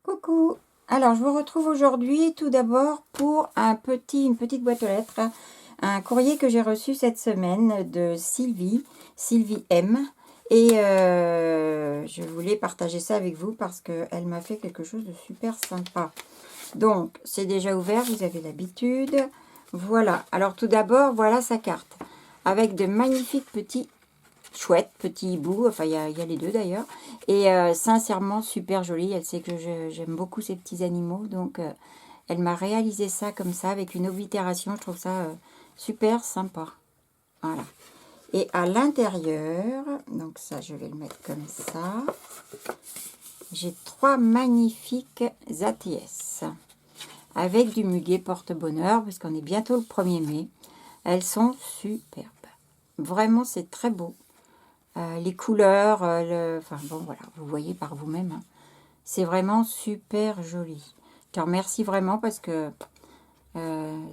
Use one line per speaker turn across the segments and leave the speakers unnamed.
Coucou. Alors, je vous retrouve aujourd'hui tout d'abord pour une petite boîte aux lettres, un courrier que j'ai reçu cette semaine de Sylvie M. Et je voulais partager ça avec vous parce qu'elle m'a fait quelque chose de super sympa. Donc, c'est déjà ouvert, vous avez l'habitude. Voilà. Alors, tout d'abord, voilà sa carte avec de magnifiques petits chouette, petit hibou, enfin il y a les deux d'ailleurs, et sincèrement super joli. Elle sait que j'aime beaucoup ces petits animaux, donc elle m'a réalisé ça comme ça, avec une oblitération, je trouve ça super sympa. Voilà. Et à l'intérieur, donc ça je vais le mettre comme ça, j'ai 3 magnifiques ATS, avec du muguet porte-bonheur, parce qu'on est bientôt le 1er mai. Elles sont superbes. Vraiment, c'est très beau. Les couleurs, enfin bon voilà, vous voyez par vous-même. Hein. C'est vraiment super joli. Je te remercie vraiment parce que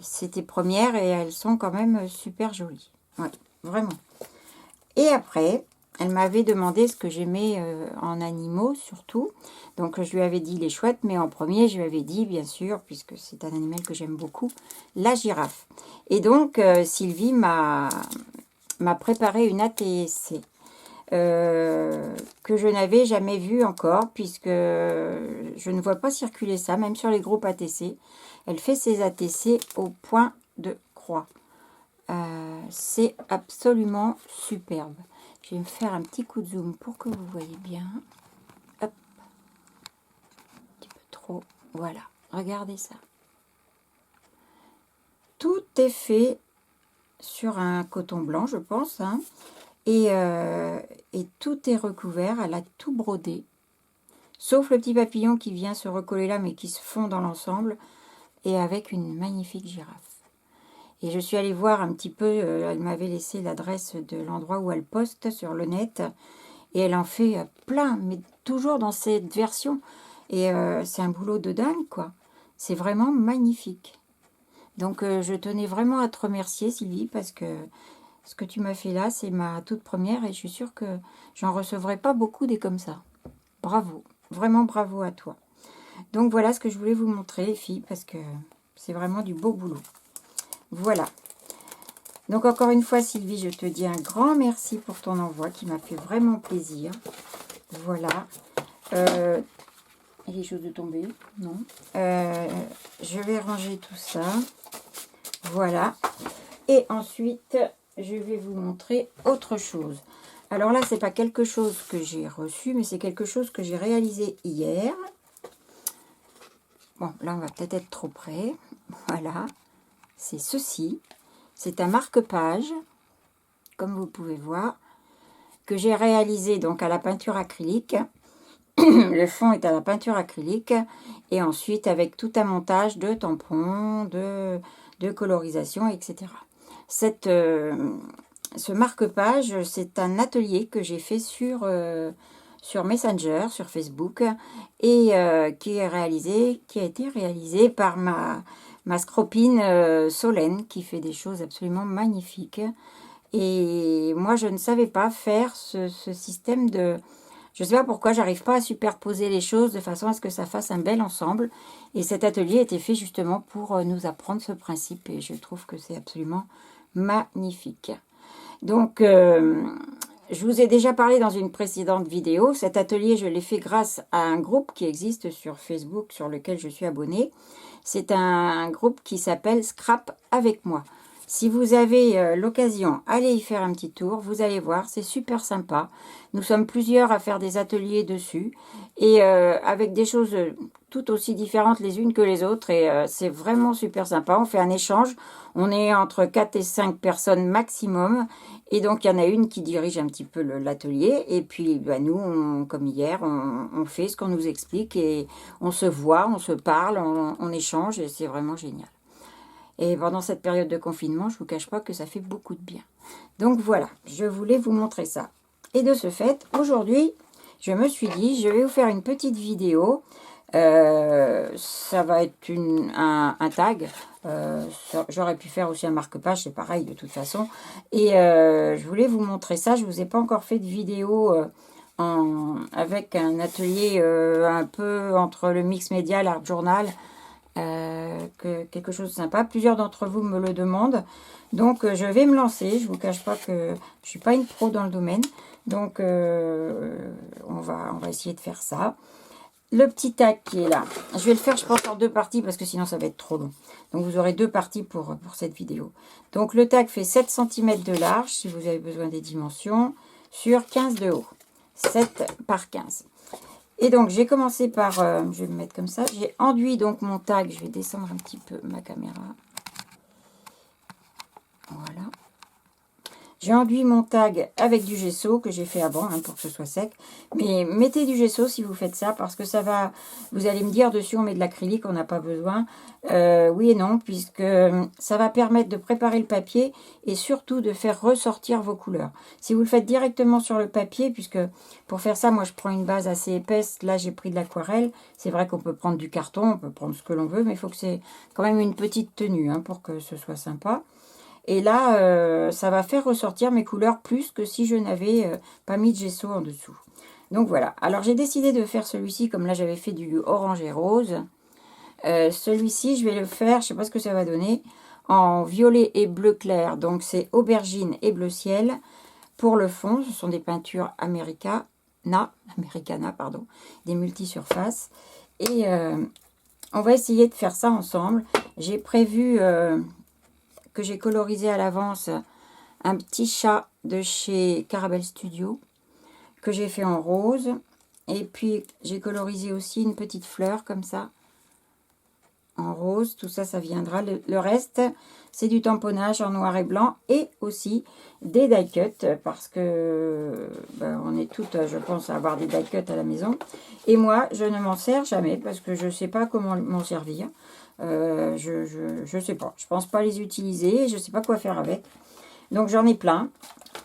c'était première et elles sont quand même super jolies. Ouais, vraiment. Et après, elle m'avait demandé ce que j'aimais en animaux surtout. Donc je lui avais dit les chouettes, mais en premier je lui avais dit bien sûr, puisque c'est un animal que j'aime beaucoup, la girafe. Et donc Sylvie m'a préparé une ATC. Que je n'avais jamais vu encore, puisque je ne vois pas circuler ça, même sur les groupes ATC. Elle fait ses ATC au point de croix. C'est absolument superbe. Je vais me faire un petit coup de zoom pour que vous voyez bien. Hop. Un petit peu trop. Voilà. Regardez ça. Tout est fait sur un coton blanc, je pense, hein. Et tout est recouvert, elle a tout brodé, sauf le petit papillon qui vient se recoller là, mais qui se fond dans l'ensemble, et avec une magnifique girafe. Et je suis allée voir un petit peu, elle m'avait laissé l'adresse de l'endroit où elle poste sur le net, et elle en fait plein, mais toujours dans cette version. Et c'est un boulot de dingue, quoi. C'est vraiment magnifique. Donc je tenais vraiment à te remercier, Sylvie, parce que ce que tu m'as fait là, c'est ma toute première et je suis sûre que j'en recevrai pas beaucoup des comme ça. Bravo, vraiment bravo à toi. Donc voilà ce que je voulais vous montrer, les filles, parce que c'est vraiment du beau boulot. Voilà. Donc encore une fois, Sylvie, je te dis un grand merci pour ton envoi qui m'a fait vraiment plaisir. Voilà. Il y a des choses de tomber? Non. Je vais ranger tout ça. Voilà. Et ensuite, je vais vous montrer autre chose. Alors là, c'est pas quelque chose que j'ai reçu, mais c'est quelque chose que j'ai réalisé hier. Bon, là, on va peut-être être trop près. Voilà. C'est ceci. C'est un marque-page, comme vous pouvez voir, que j'ai réalisé donc à la peinture acrylique. Le fond est à la peinture acrylique. Et ensuite, avec tout un montage de tampons, de colorisation, etc. Ce marque-page, c'est un atelier que j'ai fait sur Messenger, sur Facebook, et qui a été réalisé par ma scropine Solène, qui fait des choses absolument magnifiques. Et moi, je ne savais pas faire ce système de... Je ne sais pas pourquoi, j'arrive pas à superposer les choses de façon à ce que ça fasse un bel ensemble. Et cet atelier a été fait justement pour nous apprendre ce principe, et je trouve que c'est absolument magnifique. Donc, je vous ai déjà parlé dans une précédente vidéo. Cet atelier, je l'ai fait grâce à un groupe qui existe sur Facebook, sur lequel je suis abonnée. C'est un groupe qui s'appelle Scrap avec moi. Si vous avez l'occasion, allez y faire un petit tour. Vous allez voir, c'est super sympa. Nous sommes plusieurs à faire des ateliers dessus. Et avec des choses tout aussi différentes les unes que les autres. Et c'est vraiment super sympa. On fait un échange. On est entre 4 et 5 personnes maximum. Et donc, il y en a une qui dirige un petit peu l'atelier. Et puis, bah, nous, comme hier, on fait ce qu'on nous explique. Et on se voit, on se parle, on échange. Et c'est vraiment génial. Et pendant cette période de confinement, je ne vous cache pas que ça fait beaucoup de bien. Donc voilà, je voulais vous montrer ça. Et de ce fait, aujourd'hui, je me suis dit, je vais vous faire une petite vidéo. Ça va être un tag. J'aurais pu faire aussi un marque-page, c'est pareil de toute façon. Et je voulais vous montrer ça. Je ne vous ai pas encore fait de vidéo avec un atelier un peu entre le mix média, l'art journal, quelque chose de sympa. Plusieurs d'entre vous me le demandent. Donc, je vais me lancer. Je ne vous cache pas que je ne suis pas une pro dans le domaine. Donc, on va essayer de faire ça. Le petit tag qui est là, je vais le faire, je pense, en 2 parties parce que sinon ça va être trop long. Donc, vous aurez 2 parties pour cette vidéo. Donc, le tag fait 7 cm de large, si vous avez besoin des dimensions, sur 15 de haut. 7 par 15. Et donc, j'ai commencé par, je vais me mettre comme ça, j'ai enduit donc mon tag, je vais descendre un petit peu ma caméra. Voilà. J'ai enduit mon tag avec du gesso que j'ai fait avant hein, pour que ce soit sec. Mais mettez du gesso si vous faites ça parce que ça va... Vous allez me dire dessus on met de l'acrylique, on n'a pas besoin. Oui et non puisque ça va permettre de préparer le papier et surtout de faire ressortir vos couleurs. Si vous le faites directement sur le papier, puisque pour faire ça moi je prends une base assez épaisse. Là j'ai pris de l'aquarelle. C'est vrai qu'on peut prendre du carton, on peut prendre ce que l'on veut. Mais il faut que c'est quand même une petite tenue hein, pour que ce soit sympa. Et là, ça va faire ressortir mes couleurs plus que si je n'avais pas mis de gesso en dessous. Donc voilà. Alors j'ai décidé de faire celui-ci, comme là j'avais fait du orange et rose. Celui-ci, je vais le faire, je ne sais pas ce que ça va donner, en violet et bleu clair. Donc c'est aubergine et bleu ciel. Pour le fond, ce sont des peintures Americana, pardon, des multisurfaces. Et on va essayer de faire ça ensemble. J'ai prévu... que j'ai colorisé à l'avance un petit chat de chez Caramel Studio que j'ai fait en rose et puis j'ai colorisé aussi une petite fleur comme ça en rose. Tout ça, ça viendra. Le reste, c'est du tamponnage en noir et blanc et aussi des die cuts parce que ben, on est toutes, je pense, à avoir des die cuts à la maison. Et moi, je ne m'en sers jamais parce que je ne sais pas comment m'en servir. Je sais pas. Je pense pas les utiliser. Je sais pas quoi faire avec. Donc, j'en ai plein.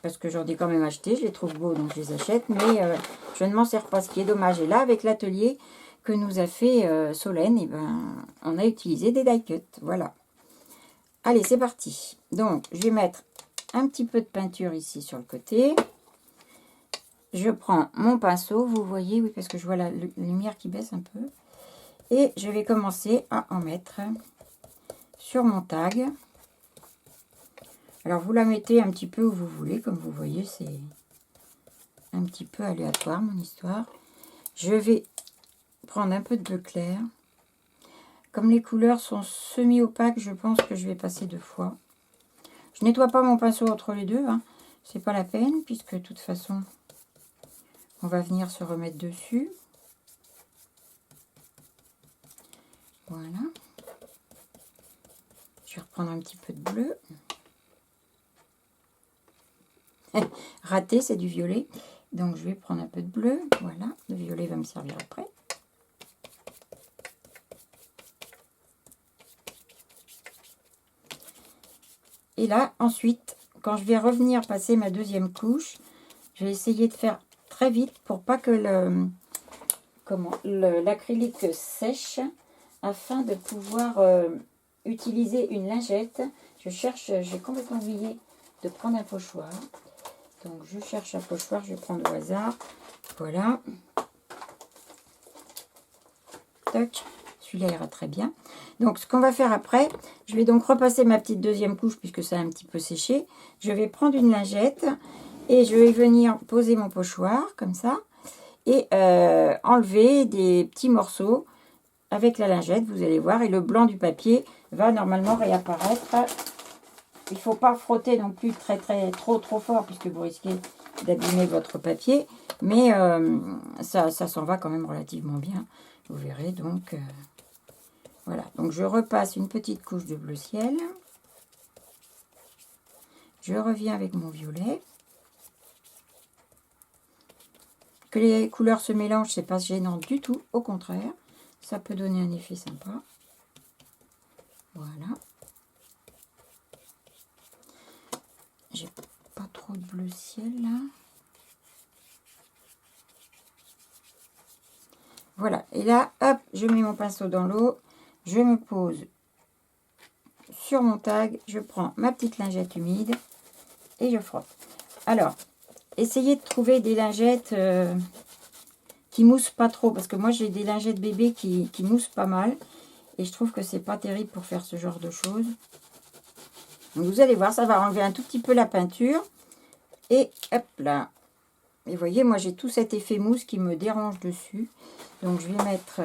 Parce que j'en ai quand même acheté. Je les trouve beaux, donc je les achète. Mais je ne m'en sers pas. Ce qui est dommage. Et là, avec l'atelier que nous a fait Solène, et ben, on a utilisé des die cuts. Voilà. Allez, c'est parti. Donc, je vais mettre un petit peu de peinture ici sur le côté. Je prends mon pinceau. Vous voyez, oui, parce que je vois la lumière qui baisse un peu. Et je vais commencer à en mettre sur mon tag. Alors, vous la mettez un petit peu où vous voulez. Comme vous voyez, c'est un petit peu aléatoire, mon histoire. Je vais prendre un peu de bleu clair. Comme les couleurs sont semi-opaques, je pense que je vais passer 2 fois. Je nettoie pas mon pinceau entre les deux. Hein. C'est pas la peine, puisque de toute façon, on va venir se remettre dessus. Voilà. Je vais reprendre un petit peu de bleu. Raté, c'est du violet. Donc, je vais prendre un peu de bleu. Voilà, le violet va me servir après. Et là, ensuite, quand je vais revenir passer ma deuxième couche, je vais essayer de faire très vite pour pas que l'acrylique sèche afin de pouvoir utiliser une lingette. J'ai complètement oublié de prendre un pochoir. Donc, je cherche un pochoir, je vais prendre au hasard. Voilà. Toc. Celui-là ira très bien. Donc, ce qu'on va faire après, je vais donc repasser ma petite deuxième couche puisque ça a un petit peu séché. Je vais prendre une lingette et je vais venir poser mon pochoir comme ça et enlever des petits morceaux avec la lingette, vous allez voir. Et le blanc du papier va normalement réapparaître. Il ne faut pas frotter non plus trop fort puisque vous risquez d'abîmer votre papier. Mais ça s'en va quand même relativement bien. Vous verrez donc... voilà, donc je repasse une petite couche de bleu ciel. Je reviens avec mon violet. Que les couleurs se mélangent, c'est pas gênant du tout. Au contraire, ça peut donner un effet sympa. Voilà. J'ai pas trop de bleu ciel là. Voilà, et là, hop, je mets mon pinceau dans l'eau. Je me pose sur mon tag, je prends ma petite lingette humide et je frotte. Alors, essayez de trouver des lingettes qui moussent pas trop. Parce que moi, j'ai des lingettes bébés qui moussent pas mal. Et je trouve que c'est pas terrible pour faire ce genre de choses. Donc, vous allez voir, ça va enlever un tout petit peu la peinture. Et hop là. Et vous voyez, moi, j'ai tout cet effet mousse qui me dérange dessus. Donc, je vais mettre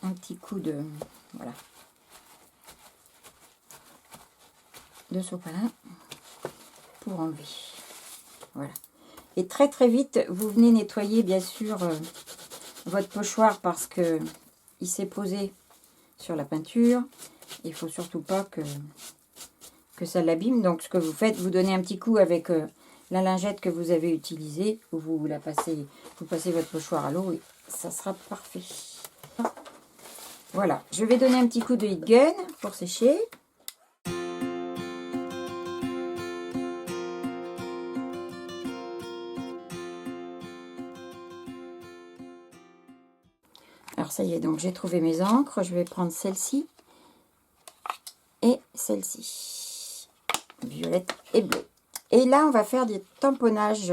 un petit coup de... Voilà. De sopalin pour enlever. Voilà. Et très très vite, vous venez nettoyer bien sûr votre pochoir parce que il s'est posé sur la peinture. Il ne faut surtout pas que ça l'abîme. Donc ce que vous faites, vous donnez un petit coup avec la lingette que vous avez utilisée. Vous passez votre pochoir à l'eau et ça sera parfait. Voilà, je vais donner un petit coup de heat gun pour sécher. Alors ça y est, donc j'ai trouvé mes encres. Je vais prendre celle-ci et celle-ci. Violette et bleue. Et là, on va faire des tamponnages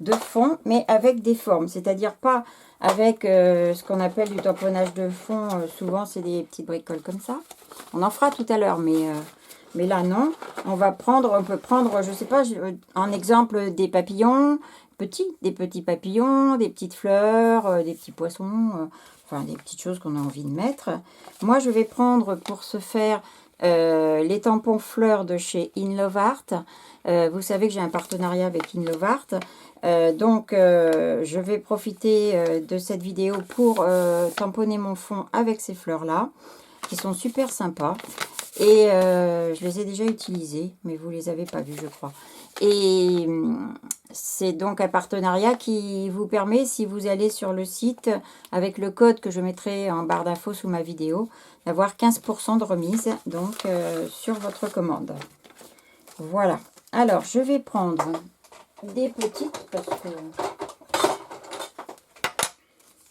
de fond, mais avec des formes. C'est-à-dire pas avec ce qu'on appelle du tamponnage de fond. Souvent, c'est des petites bricoles comme ça. On en fera tout à l'heure, mais là, non. On peut prendre, je sais pas, en exemple, des papillons des petits papillons, des petites fleurs, des petits poissons, enfin des petites choses qu'on a envie de mettre. Moi, je vais prendre pour ce faire les tampons fleurs de chez In Love Art. Vous savez que j'ai un partenariat avec In Love Art. Donc, je vais profiter de cette vidéo pour tamponner mon fond avec ces fleurs-là, qui sont super sympas. Et je les ai déjà utilisées, mais vous ne les avez pas vues, je crois. Et c'est donc un partenariat qui vous permet, si vous allez sur le site, avec le code que je mettrai en barre d'infos sous ma vidéo, d'avoir 15% de remise donc sur votre commande. Voilà. Alors, je vais prendre des petites parce que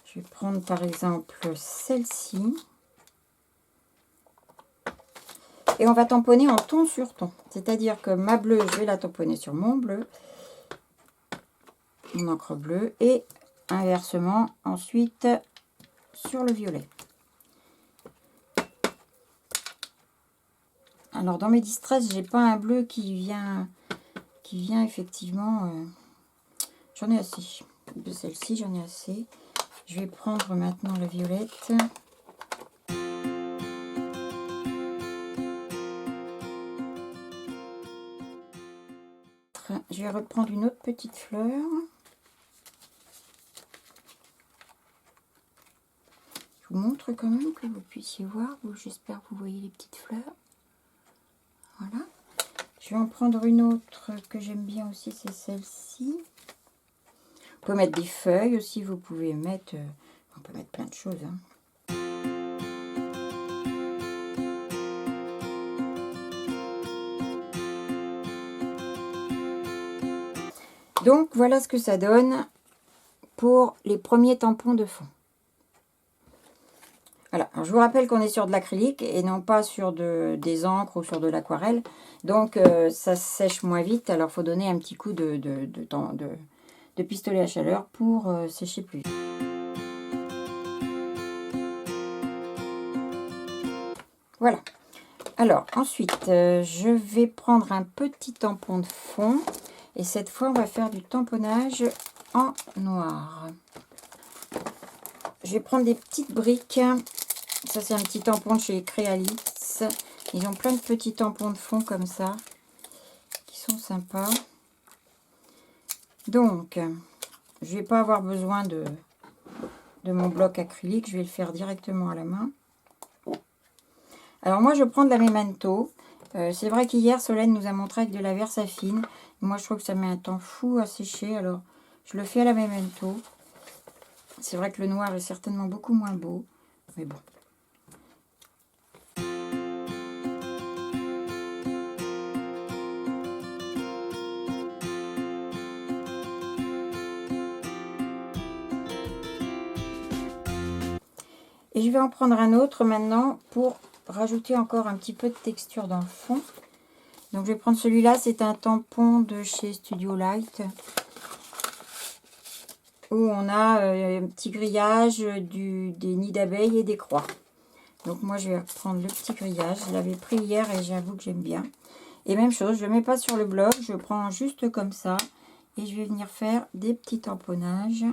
je vais prendre par exemple celle-ci. Et on va tamponner en ton sur ton. C'est-à-dire que ma bleue, je vais la tamponner sur mon bleu. Mon encre bleue. Et inversement, ensuite, sur le violet. Alors, dans mes distress, j'ai pas un bleu qui vient effectivement... j'en ai assez. De celle-ci, j'en ai assez. Je vais prendre maintenant la violette. Je vais reprendre une autre petite fleur. Je vous montre quand même que vous puissiez voir. J'espère que vous voyez les petites fleurs. Voilà. Je vais en prendre une autre que j'aime bien aussi, c'est celle-ci. Vous pouvez mettre des feuilles aussi, vous pouvez mettre... on peut mettre plein de choses. Hein. Donc, voilà ce que ça donne pour les premiers tampons de fond. Voilà, alors, je vous rappelle qu'on est sur de l'acrylique et non pas sur des encres ou sur de l'aquarelle. Donc, ça sèche moins vite. Alors, il faut donner un petit coup de pistolet à chaleur pour sécher plus vite. Voilà. Alors, ensuite, je vais prendre un petit tampon de fond. Et cette fois, on va faire du tamponnage en noir. Je vais prendre des petites briques. Ça, c'est un petit tampon de chez Crealix. Ils ont plein de petits tampons de fond comme ça, qui sont sympas. Donc, je ne vais pas avoir besoin de mon bloc acrylique. Je vais le faire directement à la main. Alors, moi, je prends de la Memento. C'est vrai qu'hier, Solène nous a montré avec de la Versafine. Moi, je trouve que ça met un temps fou à sécher. Alors, je le fais à la Memento. C'est vrai que le noir est certainement beaucoup moins beau. Mais bon. Et je vais en prendre un autre maintenant pour rajouter encore un petit peu de texture dans le fond. Donc je vais prendre celui-là, c'est un tampon de chez Studio Light. Où on a un petit grillage des nids d'abeilles et des croix. Donc moi je vais reprendre le petit grillage. Je l'avais pris hier et j'avoue que j'aime bien. Et même chose, je ne mets pas sur le bloc, je prends juste comme ça. Et je vais venir faire des petits tamponnages.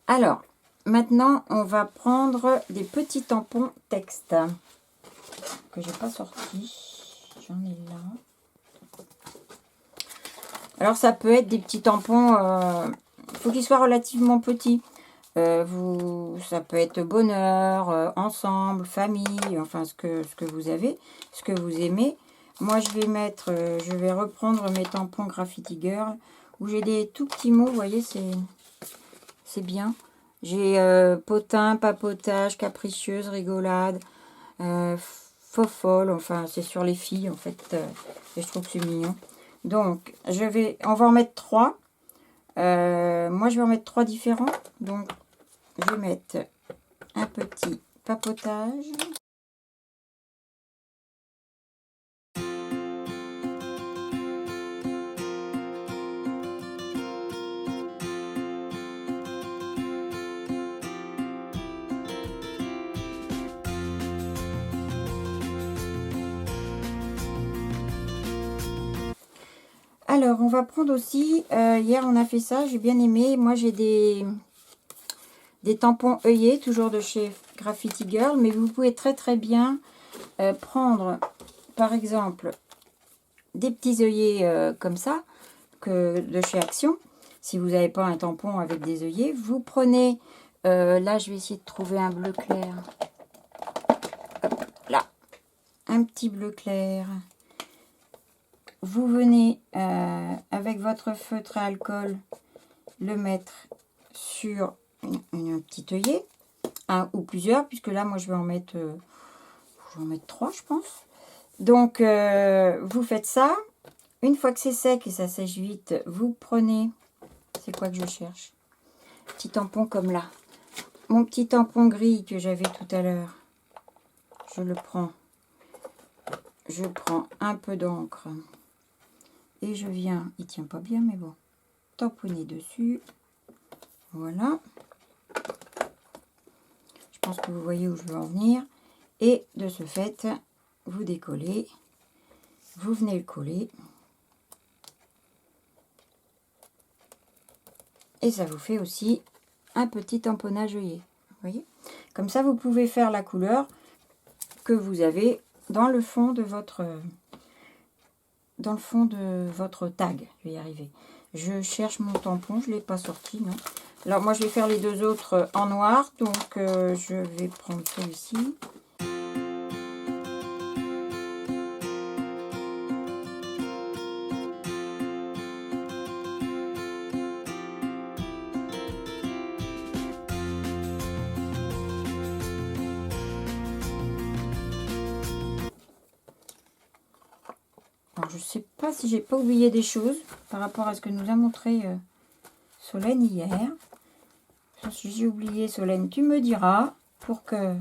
Alors, maintenant on va prendre des petits tampons texte que j'ai pas sortis. J'en ai là. Alors ça peut être des petits tampons, il faut qu'ils soient relativement petits. Ça peut être bonheur, ensemble, famille, enfin ce que vous avez, ce que vous aimez. Moi je vais mettre, je vais reprendre mes tampons Graffiti Girl où j'ai des tout petits mots, vous voyez, c'est bien. J'ai potin, papotage, capricieuse, rigolade, fofolle, enfin c'est sur les filles en fait, et je trouve que c'est mignon. Donc on va en mettre 3. Moi je vais en mettre 3 différents, donc je vais mettre un petit papotage. Alors, on va prendre aussi, hier on a fait ça, j'ai bien aimé. Moi j'ai des tampons œillets, toujours de chez Graffiti Girl, mais vous pouvez très bien prendre, par exemple, des petits œillets comme ça, de chez Action. Si vous n'avez pas un tampon avec des œillets, vous prenez, là je vais essayer de trouver un bleu clair. Hop, là, un petit bleu clair. Vous venez avec votre feutre à alcool le mettre sur un petit œillet, un ou plusieurs, puisque là moi je vais en mettre 3 je pense. Donc vous faites ça. Une fois que c'est sec et ça sèche vite, vous prenez, c'est quoi que je cherche? Petit tampon comme là. Mon petit tampon gris que j'avais tout à l'heure, je le prends. Je prends un peu d'encre et je viens, il tient pas bien mais bon, tamponner dessus. Voilà. Je pense que vous voyez où je veux en venir. Et de ce fait, vous décollez, vous venez le coller. Et ça vous fait aussi un petit tamponnage œillet. Vous voyez? Comme ça, vous pouvez faire la couleur que vous avez dans le fond de votre tag. Je vais y arriver. Je cherche mon tampon, je ne l'ai pas sorti, non. Alors moi, je vais faire les deux autres en noir, donc je vais prendre celui-ci. Alors, je ne sais pas si j'ai pas oublié des choses par rapport à ce que nous a montré Solène hier. Si j'ai oublié, Solène, tu me diras pour que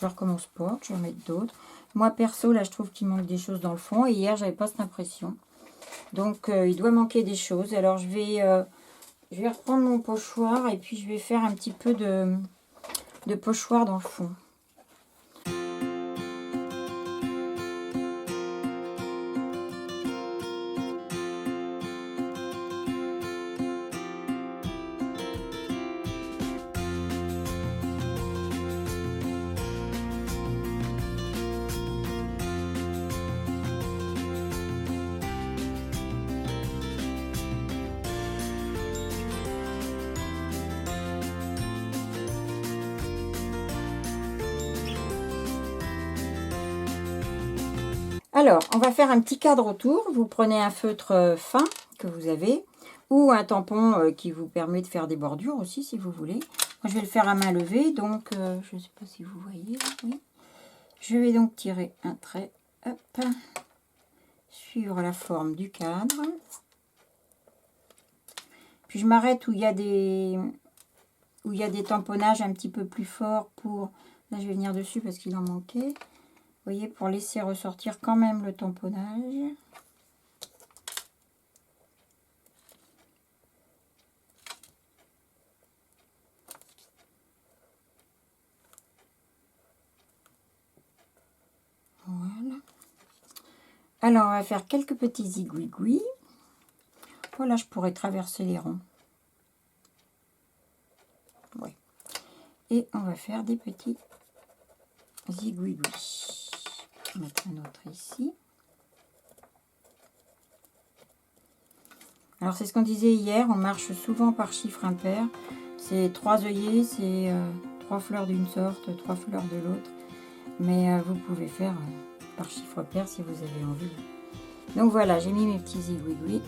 je recommence pas, que je remette d'autres. Moi, perso, là, je trouve qu'il manque des choses dans le fond. Et hier, j'avais pas cette impression. Donc, il doit manquer des choses. Alors, je vais reprendre mon pochoir et puis je vais faire un petit peu de pochoir dans le fond. Alors, on va faire un petit cadre autour. Vous prenez un feutre fin que vous avez ou un tampon qui vous permet de faire des bordures aussi si vous voulez. Moi, je vais le faire à main levée, donc je ne sais pas si vous voyez. Oui. Je vais donc tirer un trait, hop, suivre la forme du cadre. Puis je m'arrête où il y a des tamponnages un petit peu plus forts pour... Là, je vais venir dessus parce qu'il en manquait. Vous voyez, pour laisser ressortir quand même le tamponnage. Voilà. Alors, on va faire quelques petits zigouigouis. Voilà, je pourrais traverser les ronds. Ouais. Et on va faire des petits zigouigouis. On va mettre un autre ici. Alors, c'est ce qu'on disait hier, on marche souvent par chiffre impair. C'est 3 œillets, c'est 3 fleurs d'une sorte, 3 fleurs de l'autre. Mais vous pouvez faire par chiffre pair si vous avez envie. Donc voilà, j'ai mis mes petits zigouigouis.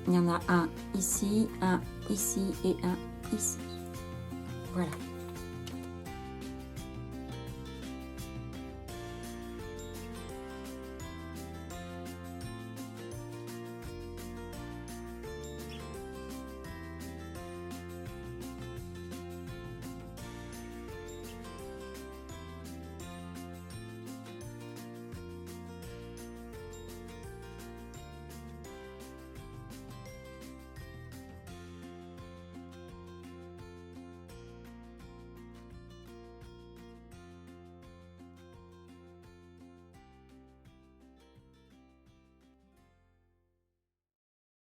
Il y en a un ici et un ici. Voilà.